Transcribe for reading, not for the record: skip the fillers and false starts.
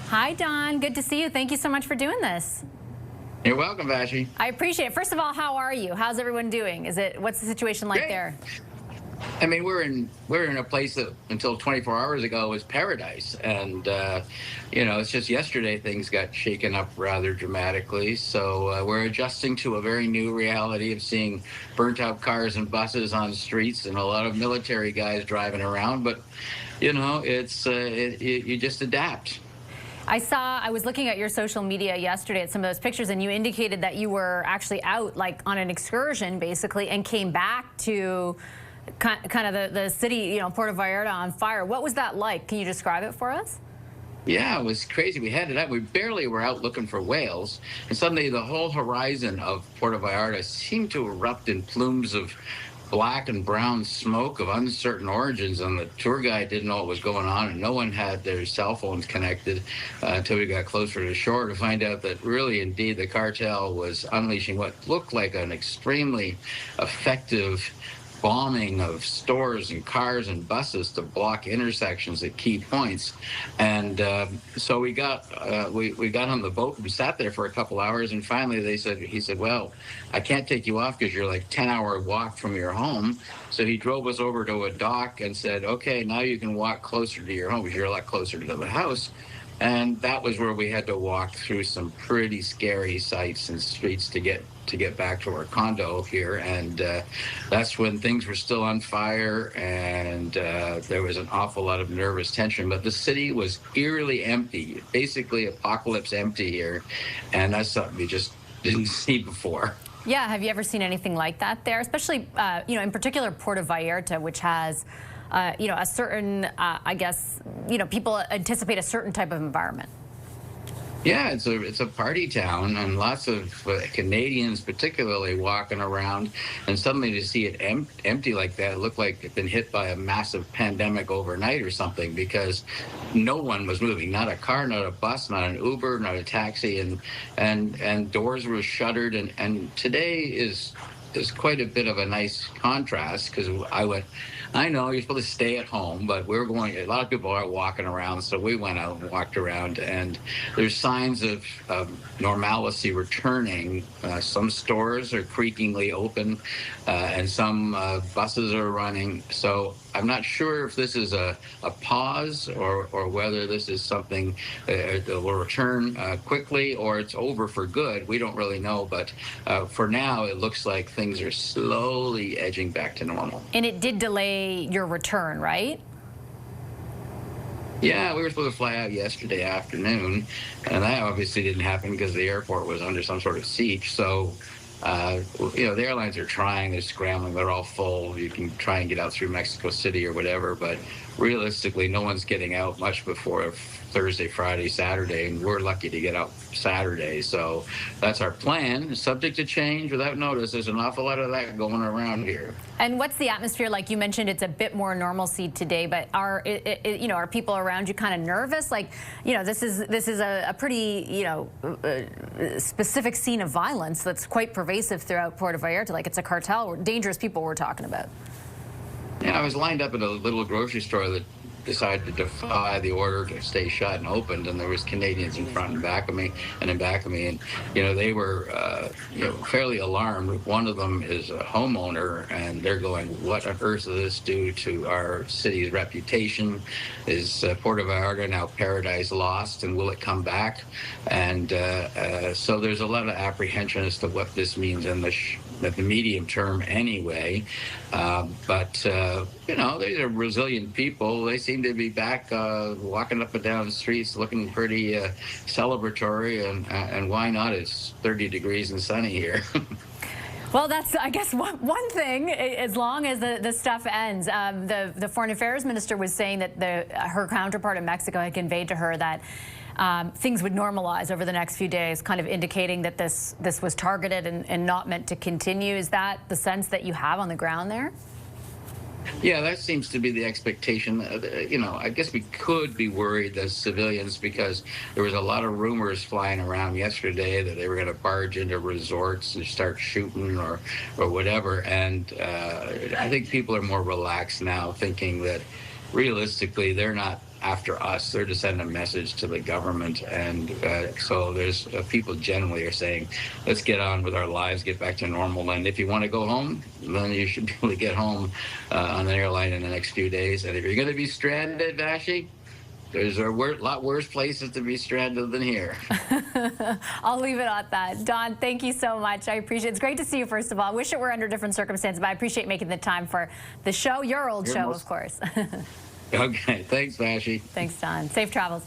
Hi, Don. Good to see you. Thank you so much for doing this. You're welcome, Vashi. I appreciate it. First of all, how are you? How's everyone doing? What's the situation like Great. there? I mean, we're in a place that until 24 hours ago was paradise, and it's just yesterday things got shaken up rather dramatically. So we're adjusting to a very new reality of seeing burnt-out cars and buses on streets, and a lot of military guys driving around. But you just adapt. I was looking at your social media yesterday at some of those pictures, and you indicated that you were actually out, like, on an excursion, basically, and came back to kind of the city, Puerto Vallarta on fire. What was that like? Can you describe it for us? Yeah, it was crazy. We had it out. We barely were out looking for whales, and suddenly the whole horizon of Puerto Vallarta seemed to erupt in plumes of black and brown smoke of uncertain origins, and the tour guide didn't know what was going on, and no one had their cell phones connected until we got closer to shore to find out that really, indeed, the cartel was unleashing what looked like an extremely effective bombing of stores and cars and buses to block intersections at key points. And so we got on the boat and sat there for a couple hours, and finally he said, well, I can't take you off because you're like 10-hour walk from your home. So he drove us over to a dock and said, okay, now you can walk closer to your home because you're a lot closer to the house. And that was where we had to walk through some pretty scary sights and streets to get back to our condo here. And that's when things were still on fire, and there was an awful lot of nervous tension. But the city was eerily empty, basically apocalypse empty here. And that's something we just didn't see before. Yeah, have you ever seen anything like that there? Especially, in particular, Puerto Vallarta, which has a certain, people anticipate a certain type of environment. Yeah, it's a party town, and lots of Canadians particularly walking around, and suddenly to see it empty like that, it looked like it'd been hit by a massive pandemic overnight or something, because no one was moving, not a car, not a bus, not an Uber, not a taxi, and doors were shuttered, and today is quite a bit of a nice contrast, because I know you're supposed to stay at home, but a lot of people are walking around, so we went out and walked around, and there's signs of normalcy returning. Some stores are creakingly open, and some buses are running. So I'm not sure if this is a pause or whether this is something that will return quickly or it's over for good. We don't really know, but for now it looks like things are slowly edging back to normal. And it did delay your return, right? Yeah, we were supposed to fly out yesterday afternoon, and that obviously didn't happen because the airport was under some sort of siege. So the airlines are trying, they're scrambling, they're all full. You can try and get out through Mexico City or whatever, but realistically, no one's getting out much before Thursday, Friday, Saturday, and we're lucky to get out Saturday. So that's our plan. Subject to change without notice. There's an awful lot of that going around here. And what's the atmosphere like? You mentioned it's a bit more normalcy today, but are people around you kind of nervous? Like, this is a pretty, specific scene of violence that's quite pervasive throughout Puerto Vallarta. Like, it's a cartel, dangerous people we're talking about. Yeah, I was lined up at a little grocery store that decided to defy the order to stay shut and opened, and there was Canadians in front and back of me, and in back of me, and they were fairly alarmed. One of them is a homeowner, and they're going, "What on earth does this do to our city's reputation? Is Puerto Vallarta now paradise lost, and will it come back?" And so there's a lot of apprehension as to what this means in the medium term anyway. But these are resilient people. They seem to be back walking up and down the streets looking pretty celebratory, and why not? It's 30 degrees and sunny here. Well, that's, I guess, one thing, as long as the stuff ends. The Foreign Affairs Minister was saying that her counterpart in Mexico had conveyed to her that things would normalize over the next few days, kind of indicating that this was targeted and not meant to continue. Is that the sense that you have on the ground there? Yeah, that seems to be the expectation. I guess we could be worried as civilians because there was a lot of rumors flying around yesterday that they were going to barge into resorts and start shooting or whatever. And I think people are more relaxed now, thinking that realistically they're not after us. They're to send a message to the government. And so there's people generally are saying, let's get on with our lives, get back to normal. And if you want to go home, then you should be able to get home on an airline in the next few days. And if you're going to be stranded, Vashi, there's a lot worse places to be stranded than here. I'll leave it at that. Don, thank you so much. I appreciate it. It's great to see you, first of all. I wish it were under different circumstances, but I appreciate making the time for the show, your old show, of course. Okay. Thanks, Vashi. Thanks, Don. Safe travels.